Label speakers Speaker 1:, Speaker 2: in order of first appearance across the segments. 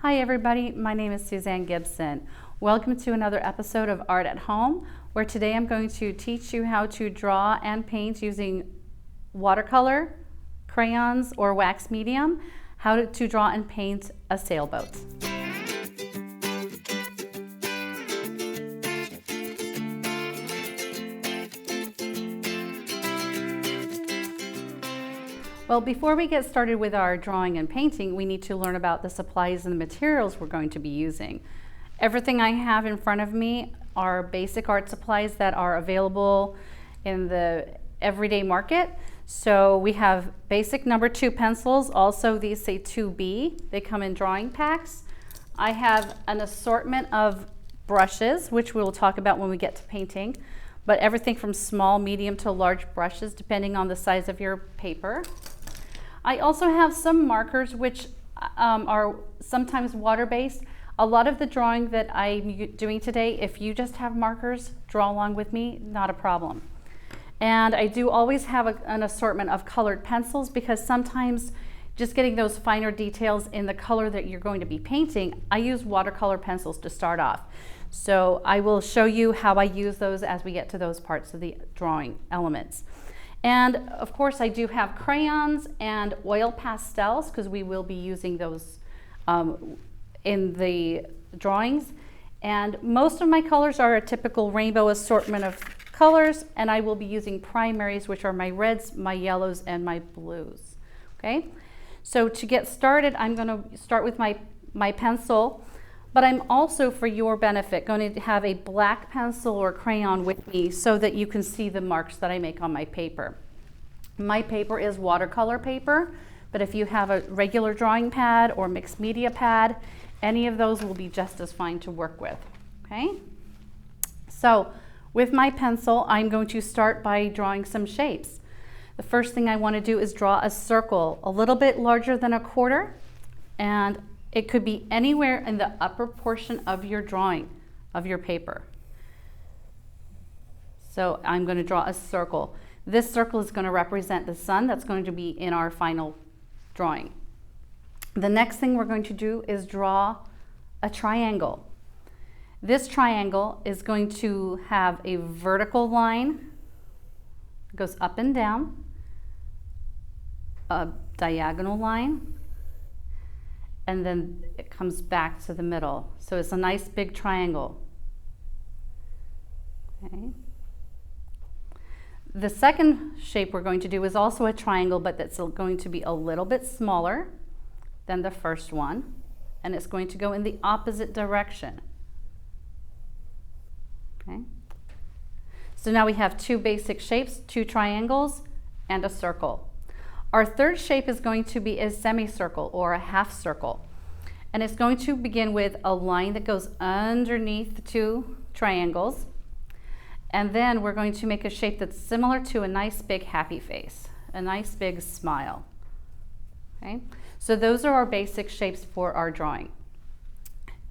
Speaker 1: Hi everybody, my name is Suzanne Gibson. Welcome to another episode of Art at Home, where today I'm going to teach you how to draw and paint using watercolor, crayons, or wax medium, how to draw and paint a sailboat. Well, before we get started with our drawing and painting, we need to learn about the supplies and the materials we're going to be using. Everything I have in front of me are basic art supplies that are available in the everyday market. So we have basic number 2 pencils. Also, these say 2B. They come in drawing packs. I have an assortment of brushes, which we will talk about when we get to painting, but everything from small, medium to large brushes, depending on the size of your paper. I also have some markers which are sometimes water-based. A lot of the drawing that I'm doing today, if you just have markers, draw along with me, not a problem. And I do always have an assortment of colored pencils, because sometimes just getting those finer details in the color that you're going to be painting, I use watercolor pencils to start off. So I will show you how I use those as we get to those parts of the drawing elements. And of course, I do have crayons and oil pastels, because we will be using those in the drawings. And most of my colors are a typical rainbow assortment of colors, and I will be using primaries, which are my reds, my yellows, and my blues. Okay, so to get started, I'm going to start with my pencil, but I'm also, for your benefit, going to have a black pencil or crayon with me so that you can see the marks that I make on my paper. My paper is watercolor paper, but if you have a regular drawing pad or mixed media pad, any of those will be just as fine to work with. Okay, so with my pencil, I'm going to start by drawing some shapes. The first thing I want to do is draw a circle a little bit larger than a quarter, and it could be anywhere in the upper portion of your drawing, of your paper. So I'm going to draw a circle. This circle is going to represent the sun. That's going to be in our final drawing. The next thing we're going to do is draw a triangle. This triangle is going to have a vertical line, goes up and down, a diagonal line, and then it comes back to the middle. So it's a nice big triangle. Okay. The second shape we're going to do is also a triangle, but that's going to be a little bit smaller than the first one, and it's going to go in the opposite direction. Okay. So now we have 2 basic shapes, 2 triangles, and a circle. Our third shape is going to be a semicircle or a half circle. And it's going to begin with a line that goes underneath the 2 triangles. And then we're going to make a shape that's similar to a nice big happy face, a nice big smile. Okay? So those are our basic shapes for our drawing.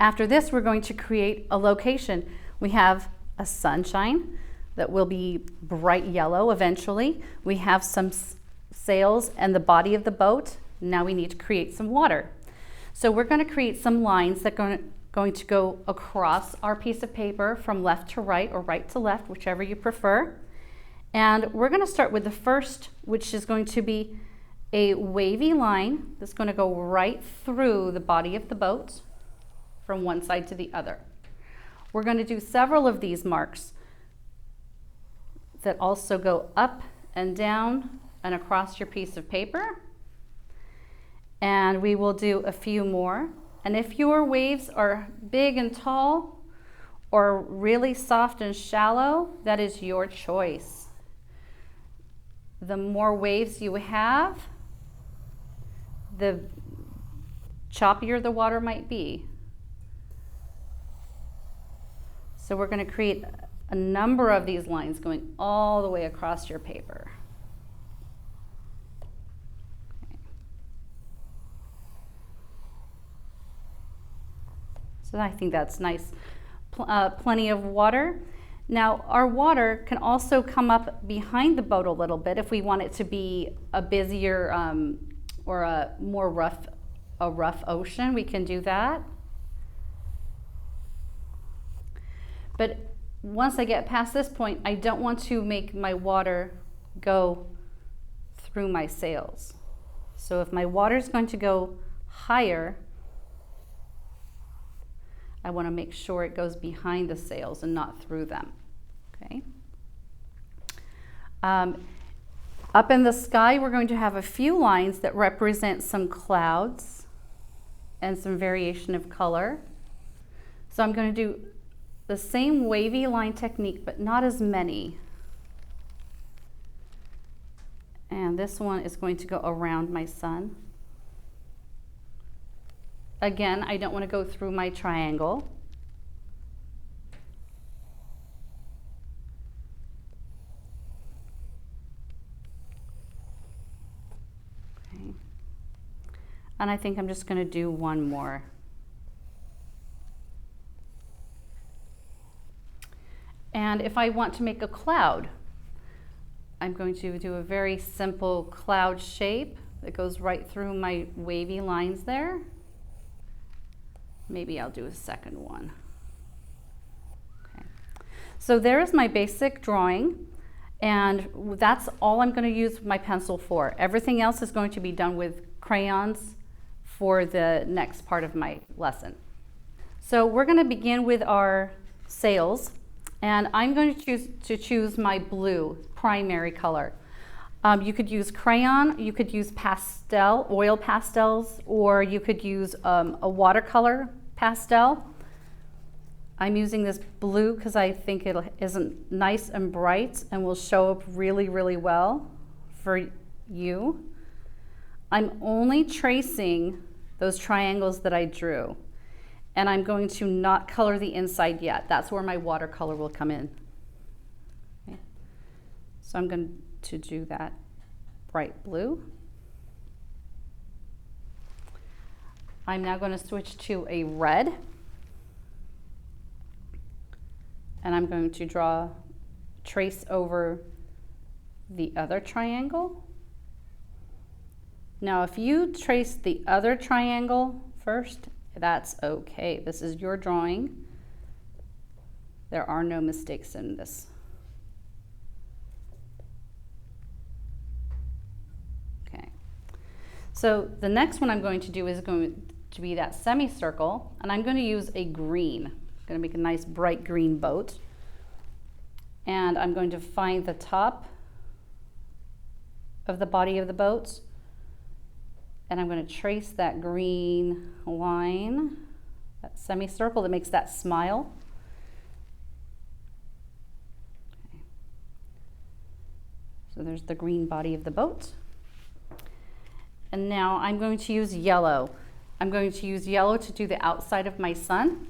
Speaker 1: After this, we're going to create a location. We have a sunshine that will be bright yellow eventually. We have some sails and the body of the boat. Now we need to create some water. So we're going to create some lines that are going to go across our piece of paper from left to right or right to left, whichever you prefer. And we're going to start with the first, which is going to be a wavy line that's going to go right through the body of the boat from one side to the other. We're going to do several of these marks that also go up and down and across your piece of paper. And we will do a few more. And if your waves are big and tall or really soft and shallow, that is your choice. The more waves you have, the choppier the water might be. So we're going to create a number of these lines going all the way across your paper. So I think that's nice. Plenty of water. Now our water can also come up behind the boat a little bit if we want it to be a busier or a more rough a rough ocean, we can do that. But once I get past this point, I don't want to make my water go through my sails. So if my water is going to go higher, I want to make sure it goes behind the sails and not through them. Okay. Up in the sky, we're going to have a few lines that represent some clouds and some variation of color. So I'm going to do the same wavy line technique, but not as many. And this one is going to go around my sun. Again, I don't want to go through my triangle. Okay. And I think I'm just going to do one more. And if I want to make a cloud, I'm going to do a very simple cloud shape that goes right through my wavy lines there. Maybe I'll do a second one. Okay. So there is my basic drawing, and that's all I'm going to use my pencil for. Everything else is going to be done with crayons for the next part of my lesson. So we're going to begin with our sails. And I'm going to choose my blue primary color. You could use crayon, you could use pastel, oil pastels, or you could use a watercolor pastel. I'm using this blue because I think it isn't nice and bright and will show up really, really well for you. I'm only tracing those triangles that I drew. And I'm going to not color the inside yet. That's where my watercolor will come in. Okay. So I'm going to do that bright blue. I'm now going to switch to a red. And I'm going to trace over the other triangle. Now, if you trace the other triangle first, that's okay. This is your drawing. There are no mistakes in this. Okay. So the next one I'm going to do is going to be that semicircle, and I'm going to use a green. I'm going to make a nice bright green boat. And I'm going to find the top of the body of the boat. And I'm going to trace that green line, that semicircle that makes that smile. Okay. So there's the green body of the boat. And now I'm going to use yellow. I'm going to use yellow to do the outside of my sun.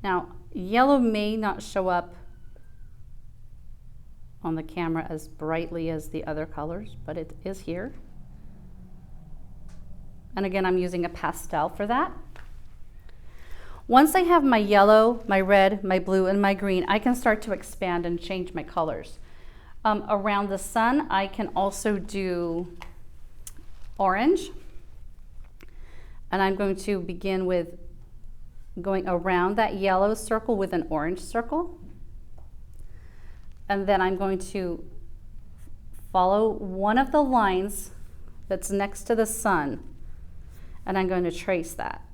Speaker 1: Now, yellow may not show up on the camera as brightly as the other colors, but it is here. And again, I'm using a pastel for that. Once I have my yellow, my red, my blue, and my green, I can start to expand and change my colors. Around the sun, I can also do orange. And I'm going to begin with going around that yellow circle with an orange circle. And then I'm going to follow one of the lines that's next to the sun, and I'm going to trace that.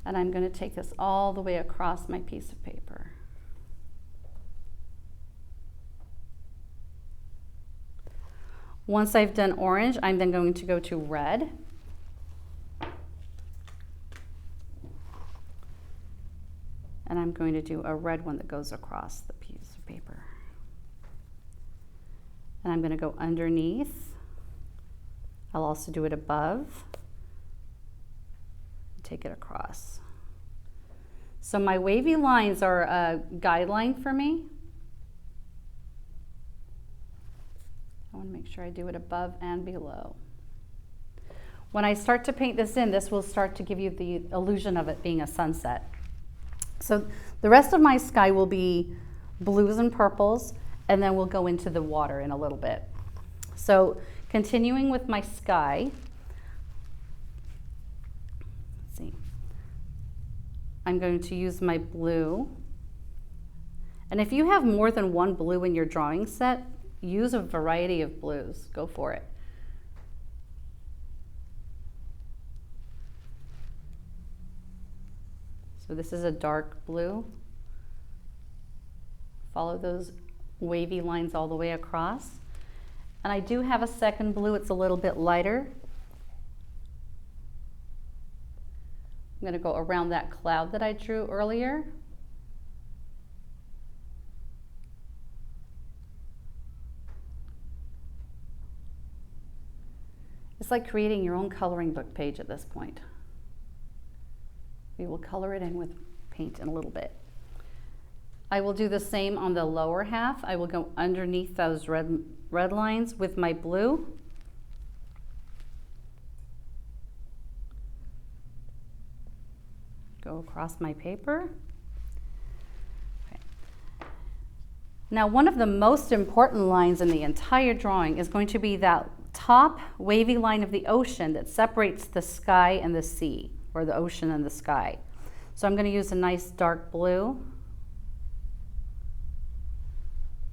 Speaker 1: And I'm going to take this all the way across my piece of paper. Once I've done orange, I'm then going to go to red. And I'm going to do a red one that goes across the piece of paper. And I'm going to go underneath. I'll also do it above. Take it across. So my wavy lines are a guideline for me. I want to make sure I do it above and below. When I start to paint this in, this will start to give you the illusion of it being a sunset. So the rest of my sky will be blues and purples, and then we'll go into the water in a little bit. So continuing with my sky, let's see, I'm going to use my blue. And if you have more than one blue in your drawing set, use a variety of blues. Go for it. So this is a dark blue. Follow those wavy lines all the way across. And I do have a second blue, it's a little bit lighter. I'm going to go around that cloud that I drew earlier. It's like creating your own coloring book page at this point. We will color it in with paint in a little bit. I will do the same on the lower half. I will go underneath those red lines with my blue. Go across my paper. Okay. Now, one of the most important lines in the entire drawing is going to be that top wavy line of the ocean that separates the sky and the sea, or the ocean and the sky. So I'm going to use a nice dark blue.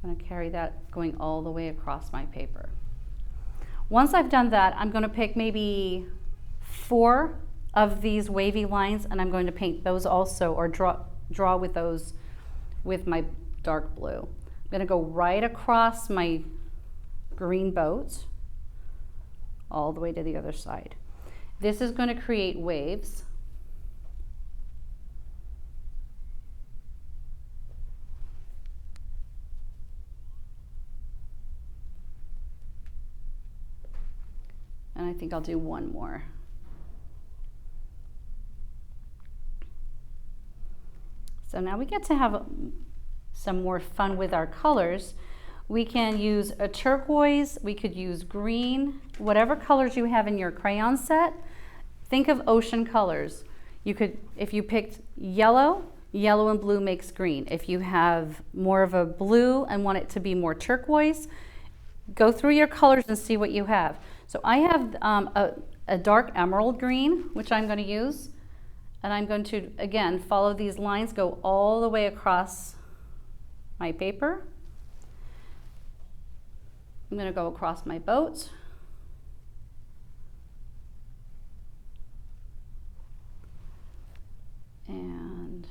Speaker 1: I'm going to carry that going all the way across my paper. Once I've done that, I'm going to pick maybe 4 of these wavy lines, and I'm going to paint those also, or draw with those with my dark blue. I'm going to go right across my green boat all the way to the other side. This is going to create waves. And I think I'll do one more. So now we get to have some more fun with our colors. We can use a turquoise, we could use green, whatever colors you have in your crayon set. Think of ocean colors. You could, if you picked yellow, yellow and blue makes green. If you have more of a blue and want it to be more turquoise, go through your colors and see what you have. So I have a dark emerald green, which I'm going to use. And I'm going to, again, follow these lines, go all the way across my paper. I'm going to go across my boat. And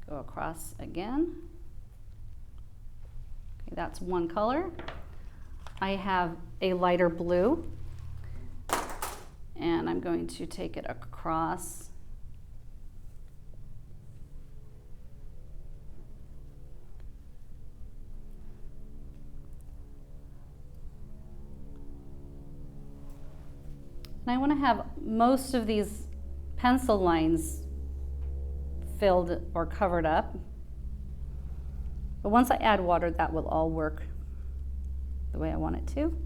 Speaker 1: go across again. Okay, that's one color. I have a lighter blue. And I'm going to take it across. And I want to have most of these pencil lines filled or covered up. But once I add water, that will all work the way I want it to.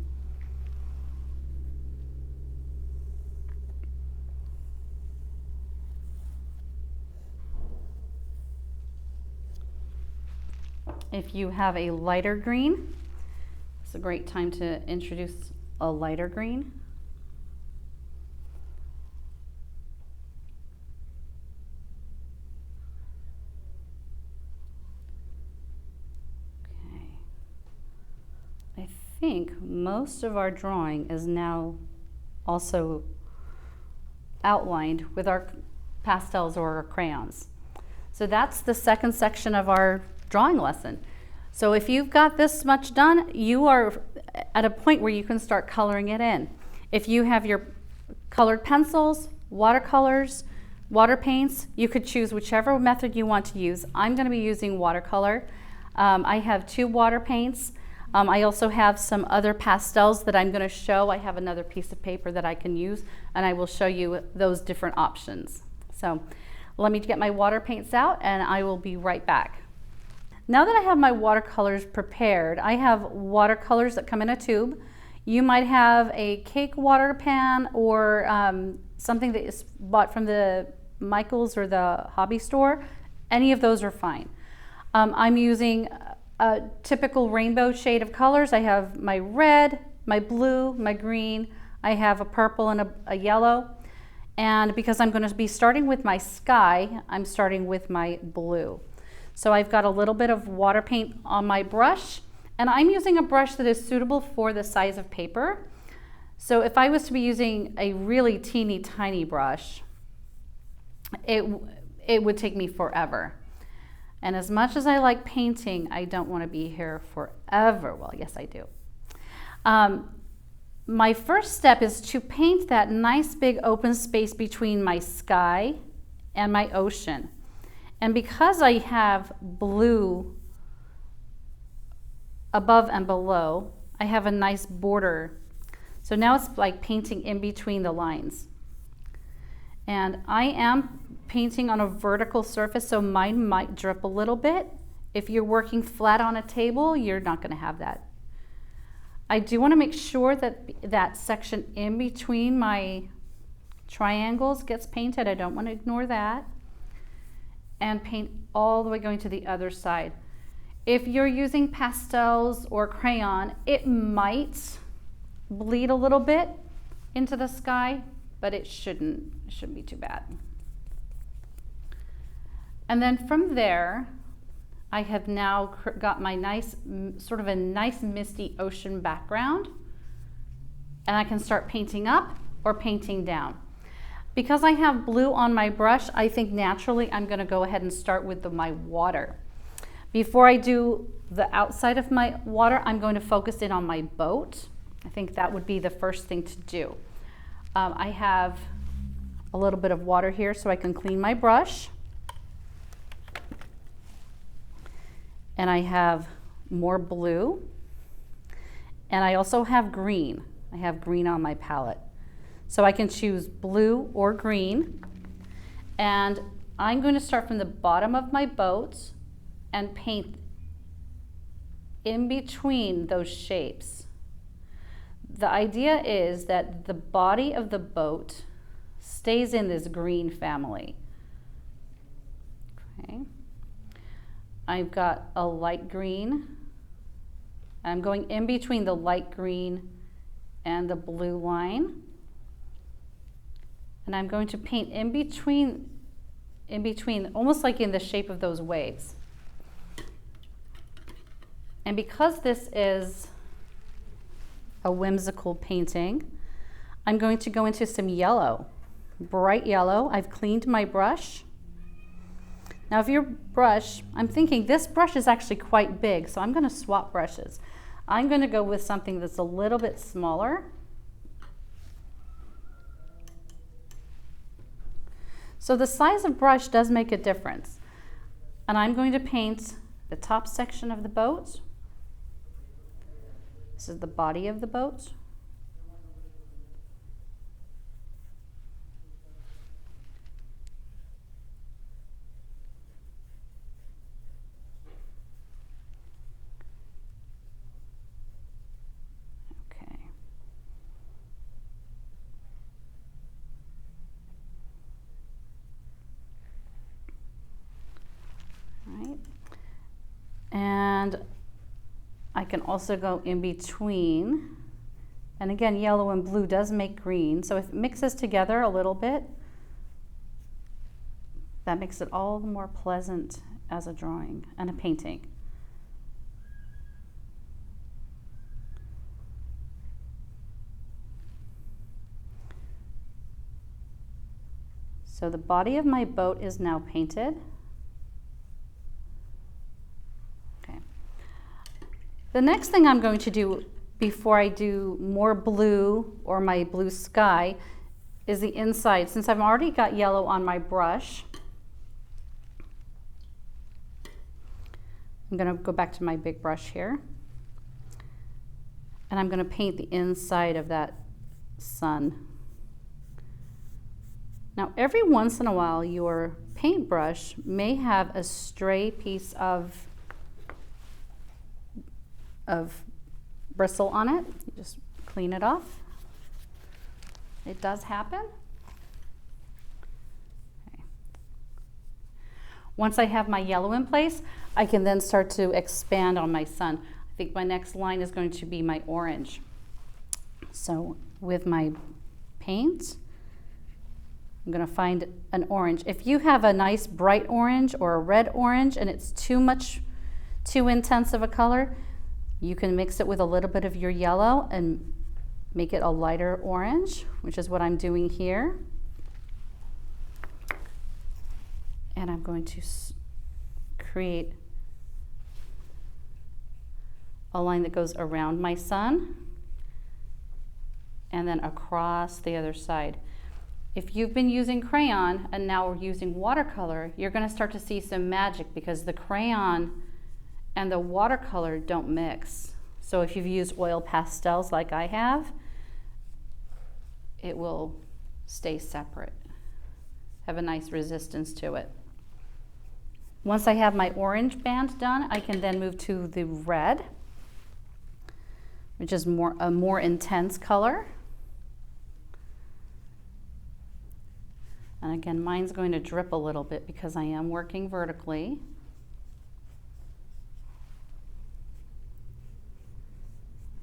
Speaker 1: If you have a lighter green, it's a great time to introduce a lighter green. I think most of our drawing is now also outlined with our pastels or our crayons. So that's the second section of our drawing lesson. So if you've got this much done, you are at a point where you can start coloring it in. If you have your colored pencils, watercolors, water paints, you could choose whichever method you want to use. I'm going to be using watercolor. I have 2 water paints. I also have some other pastels that I'm going to show. I have another piece of paper that I can use, and I will show you those different options. So let me get my water paints out, and I will be right back. Now that I have my watercolors prepared, I have watercolors that come in a tube. You might have a cake water pan or something that is bought from the Michaels or the hobby store. Any of those are fine. I'm using a typical rainbow shade of colors. I have my red, my blue, my green, I have a purple and a yellow. And because I'm going to be starting with my sky, I'm starting with my blue. So I've got a little bit of water paint on my brush, and I'm using a brush that is suitable for the size of paper. So if I was to be using a really teeny tiny brush, it would take me forever. And as much as I like painting, I don't want to be here forever. Well, yes, I do. My first step is to paint that nice big open space between my sky and my ocean. And because I have blue above and below, I have a nice border. So now it's like painting in between the lines. And I am painting on a vertical surface, so mine might drip a little bit. If you're working flat on a table, you're not going to have that. I do want to make sure that that section in between my triangles gets painted. I don't want to ignore that. And paint all the way going to the other side. If you're using pastels or crayon, it might bleed a little bit into the sky, but it shouldn't be too bad. And then from there, I have now got my nice, sort of a nice misty ocean background, and I can start painting up or painting down. Because I have blue on my brush, I think naturally I'm going to go ahead and start with my water. Before I do the outside of my water, I'm going to focus in on my boat. I think that would be the first thing to do. I have a little bit of water here so I can clean my brush. And I have more blue, and I also have green. I have green on my palette. So I can choose blue or green, and I'm going to start from the bottom of my boat and paint in between those shapes. The idea is that the body of the boat stays in this green family. Okay. I've got a light green. I'm going in between the light green and the blue line. And I'm going to paint in between, almost like in the shape of those waves. And because this is a whimsical painting, I'm going to go into some yellow, bright yellow. I've cleaned my brush. Now if your brush, I'm thinking this brush is actually quite big, so I'm going to swap brushes. I'm going to go with something that's a little bit smaller. So the size of brush does make a difference. And I'm going to paint the top section of the boat. This is the body of the boat. And I can also go in between, and again, yellow and blue does make green, so if it mixes together a little bit, that makes it all the more pleasant as a drawing and a painting. So the body of my boat is now painted. The next thing I'm going to do before I do more blue or my blue sky is the inside. Since I've already got yellow on my brush, I'm going to go back to my big brush here, and I'm going to paint the inside of that sun. Now every once in a while your paintbrush may have a stray piece of bristle on it. You just clean it off. It does happen. Okay. Once I have my yellow in place, I can then start to expand on my sun. I think my next line is going to be my orange. So with my paint, I'm going to find an orange. If you have a nice bright orange or a red orange and it's too intense of a color, you can mix it with a little bit of your yellow and make it a lighter orange, which is what I'm doing here. And I'm going to create a line that goes around my sun and then across the other side. If you've been using crayon and now we're using watercolor, you're going to start to see some magic because the crayon and the watercolor don't mix. So if you've used oil pastels like I have, it will stay separate, have a nice resistance to it. Once I have my orange band done, I can then move to the red, which is a more intense color. And again, mine's going to drip a little bit because I am working vertically.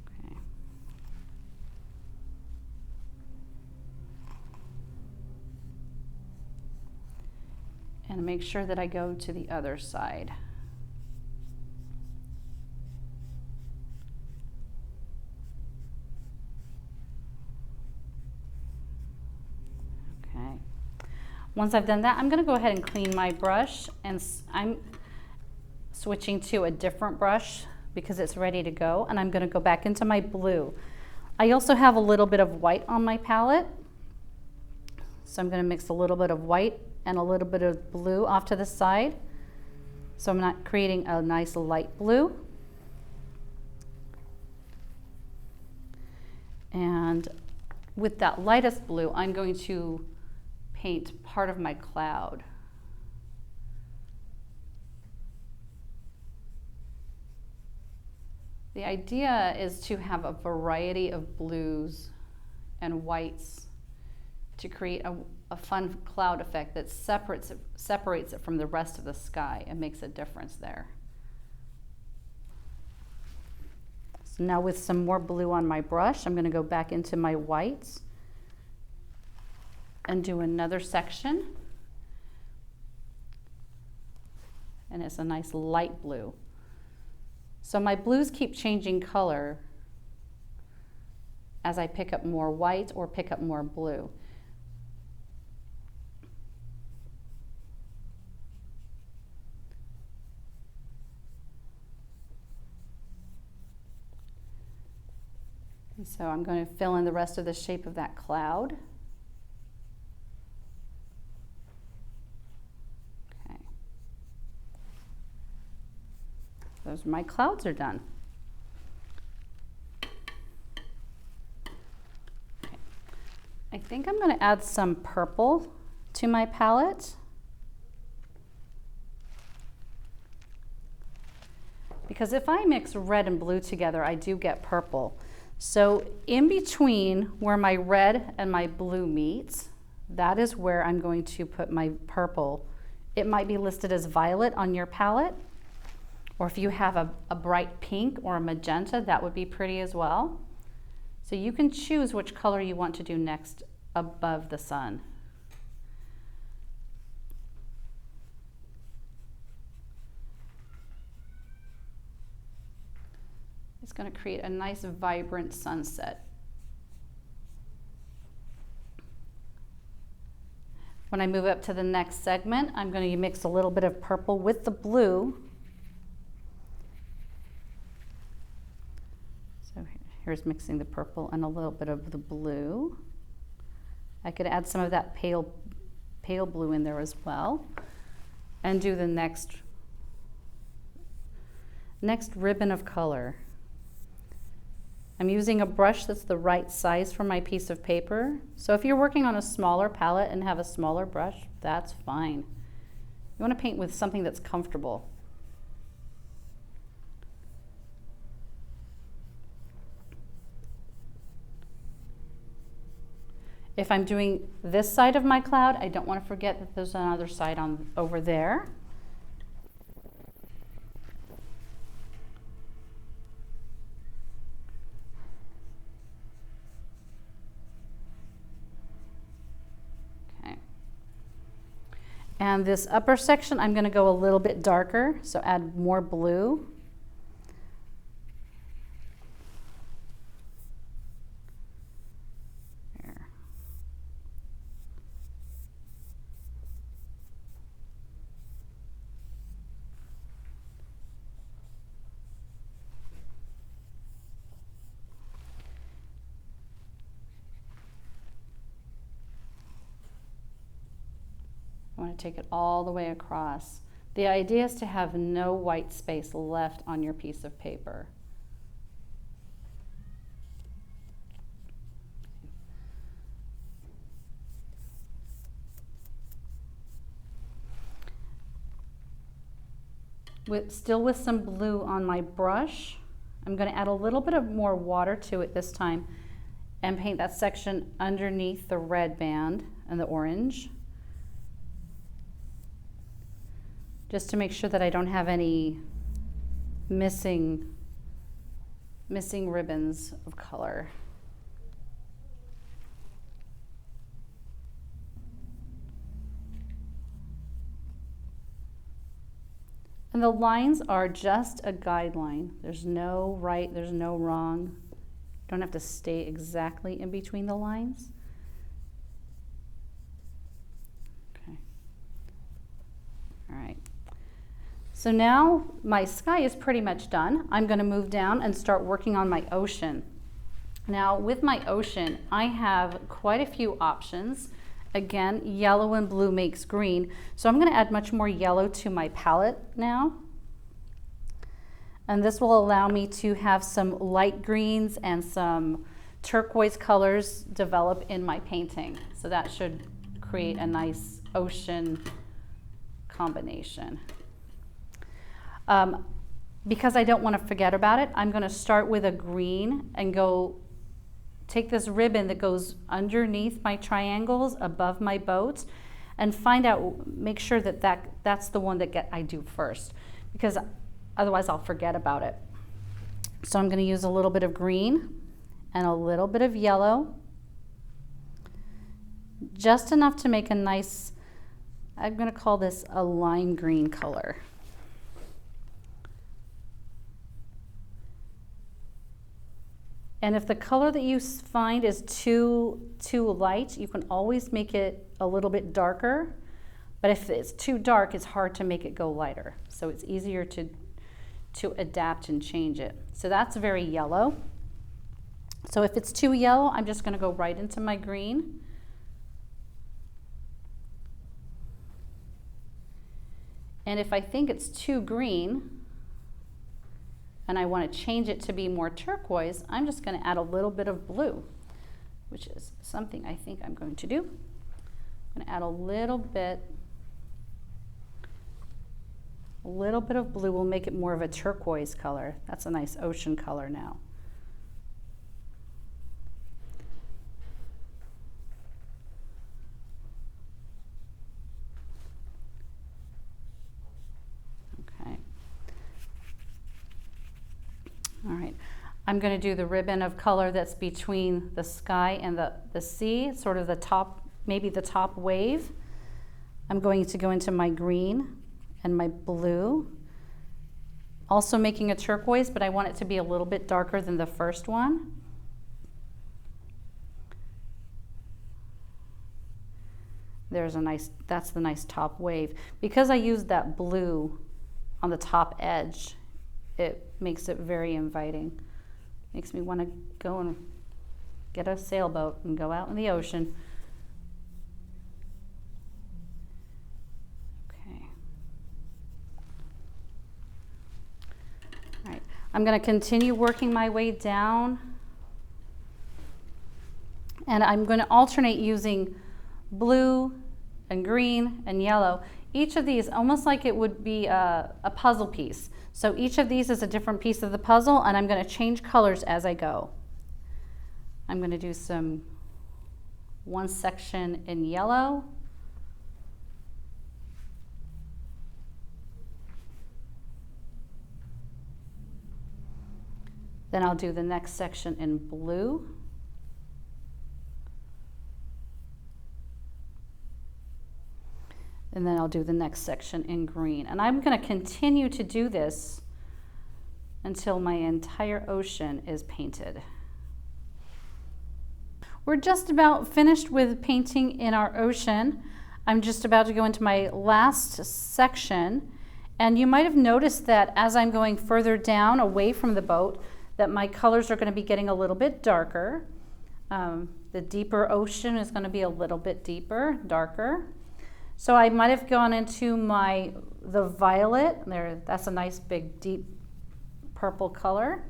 Speaker 1: Okay. And make sure that I go to the other side. Okay. Once I've done that, I'm going to go ahead and clean my brush, and I'm switching to a different brush because it's ready to go, and I'm going to go back into my blue. I also have a little bit of white on my palette, so I'm going to mix a little bit of white and a little bit of blue off to the side, so I'm not creating a nice light blue. And with that lightest blue, I'm going to paint part of my cloud. The idea is to have a variety of blues and whites to create a fun cloud effect that separates it from the rest of the sky and makes a difference there. So now with some more blue on my brush, I'm going to go back into my whites and do another section, and it's a nice light blue. So my blues keep changing color as I pick up more white or pick up more blue. And so I'm going to fill in the rest of the shape of that cloud. My clouds are done. Okay. I think I'm going to add some purple to my palette because if I mix red and blue together, I do get purple. So in between where my red and my blue meets, that is where I'm going to put my purple. It might be listed as violet on your palette. Or if you have a bright pink or a magenta, that would be pretty as well. So you can choose which color you want to do next above the sun. It's going to create a nice vibrant sunset. When I move up to the next segment, I'm going to mix a little bit of purple with the blue. Here's mixing the purple and a little bit of the blue. I could add some of that pale blue in there as well and do the next ribbon of color. I'm using a brush that's the right size for my piece of paper. So if you're working on a smaller palette and have a smaller brush, that's fine. You want to paint with something that's comfortable. If I'm doing this side of my cloud, I don't want to forget that there's another side over there. And this upper section, I'm going to go a little bit darker, so add more blue. There. I want to take it all the way across. The idea is to have no white space left on your piece of paper. Still with some blue on my brush, I'm going to add a little bit of more water to it this time and paint that section underneath the red band and the orange, just to make sure that I don't have any missing ribbons of color. And the lines are just a guideline. There's no right, there's no wrong. Don't have to stay exactly in between the lines. Okay. All right. So now my sky is pretty much done. I'm going to move down and start working on my ocean. Now with my ocean, I have quite a few options. Again, yellow and blue makes green. So I'm going to add much more yellow to my palette now. And this will allow me to have some light greens and some turquoise colors develop in my painting. So that should create a nice ocean combination. Because I don't want to forget about it, I'm going to start with a green and take this ribbon that goes underneath my triangles above my boat and make sure that that's the one that I do first, because otherwise I'll forget about it. So I'm going to use a little bit of green and a little bit of yellow, just enough to make a nice, I'm going to call this a lime green color. And if the color that you find is too light, you can always make it a little bit darker. But if it's too dark, it's hard to make it go lighter. So it's easier to adapt and change it. So that's very yellow. So if it's too yellow, I'm just going to go right into my green. And if I think it's too green, and I want to change it to be more turquoise, I'm just going to add a little bit of blue, which is something I think I'm going to do. I'm going to add a little bit of blue will make it more of a turquoise color. That's a nice ocean color now. All right, I'm going to do the ribbon of color that's between the sky and the sea, sort of the top, maybe the top wave. I'm going to go into my green and my blue, also making a turquoise, but I want it to be a little bit darker than the first one. That's the nice top wave. Because I used that blue on the top edge, it makes it very inviting. Makes me want to go and get a sailboat and go out in the ocean. Okay. All right. I'm going to continue working my way down. And I'm going to alternate using blue and green and yellow. Each of these, almost like it would be a puzzle piece. So each of these is a different piece of the puzzle, and I'm going to change colors as I go. I'm going to do one section in yellow. Then I'll do the next section in blue. And then I'll do the next section in green. And I'm going to continue to do this until my entire ocean is painted. We're just about finished with painting in our ocean. I'm just about to go into my last section. And you might have noticed that as I'm going further down away from the boat, that my colors are going to be getting a little bit darker. The deeper ocean is going to be a little bit deeper, darker. So I might have gone into the violet, there, that's a nice big deep purple color,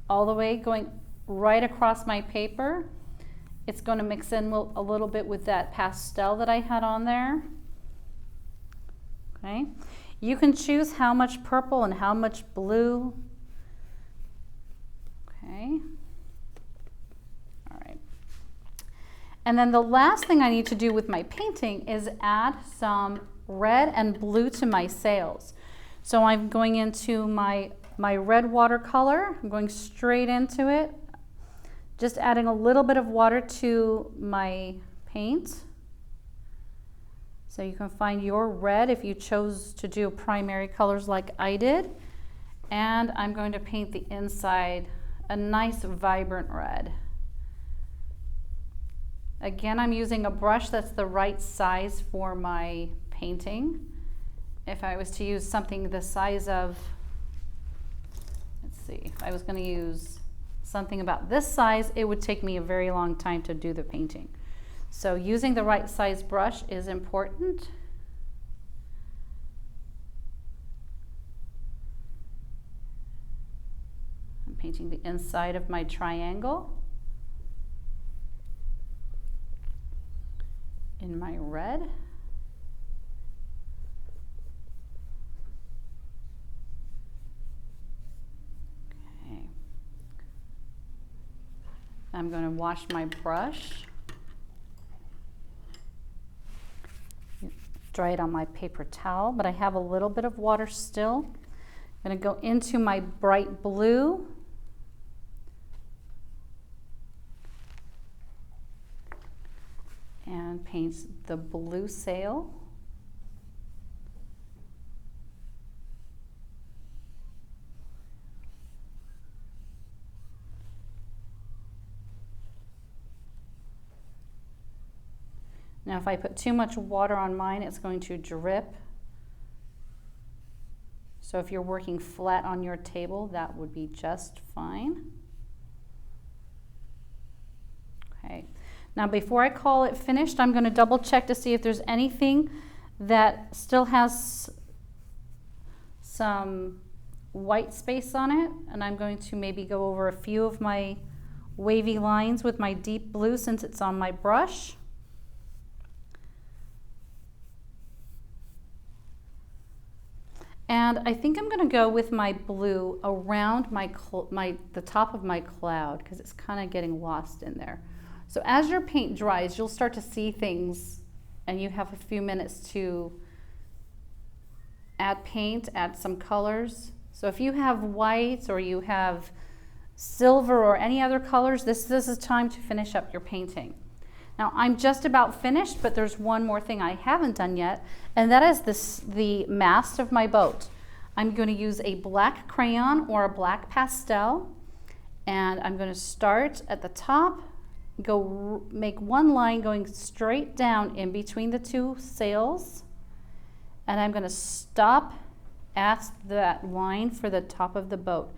Speaker 1: all the way going right across my paper. It's going to mix in a little bit with that pastel that I had on there. Okay, you can choose how much purple and how much blue. Okay. And then the last thing I need to do with my painting is add some red and blue to my sails. So I'm going into my red watercolor. I'm going straight into it, just adding a little bit of water to my paint. So you can find your red if you chose to do primary colors like I did. And I'm going to paint the inside a nice vibrant red. Again, I'm using a brush that's the right size for my painting. If I was to use something the size of, let's see, if I was going to use something about this size, it would take me a very long time to do the painting. So using the right size brush is important. I'm painting the inside of my triangle in my red. Okay. I'm going to wash my brush, dry it on my paper towel, but I have a little bit of water still. I'm going to go into my bright blue. And paint the blue sail. Now if I put too much water on mine, it's going to drip. So if you're working flat on your table, that would be just fine. Okay. Now before I call it finished, I'm going to double check to see if there's anything that still has some white space on it. And I'm going to maybe go over a few of my wavy lines with my deep blue since it's on my brush. And I think I'm going to go with my blue around the top of my cloud because it's kind of getting lost in there. So as your paint dries, you'll start to see things and you have a few minutes to add paint, add some colors. So if you have white or you have silver or any other colors, this is time to finish up your painting. Now I'm just about finished, but there's one more thing I haven't done yet, and that is the mast of my boat. I'm going to use a black crayon or a black pastel, and I'm going to start at the top, make one line going straight down in between the two sails, and I'm going to stop at that line for the top of the boat.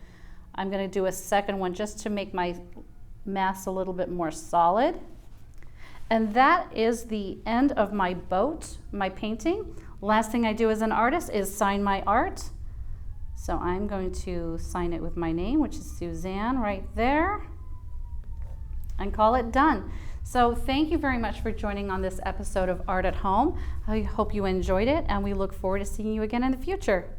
Speaker 1: I'm going to do a second one just to make my mast a little bit more solid. And that is the end of my boat, my painting. Last thing I do as an artist is sign my art. So I'm going to sign it with my name, which is Suzzane, right there, and call it done. So thank you very much for joining on this episode of Art at Home. I hope you enjoyed it, and we look forward to seeing you again in the future.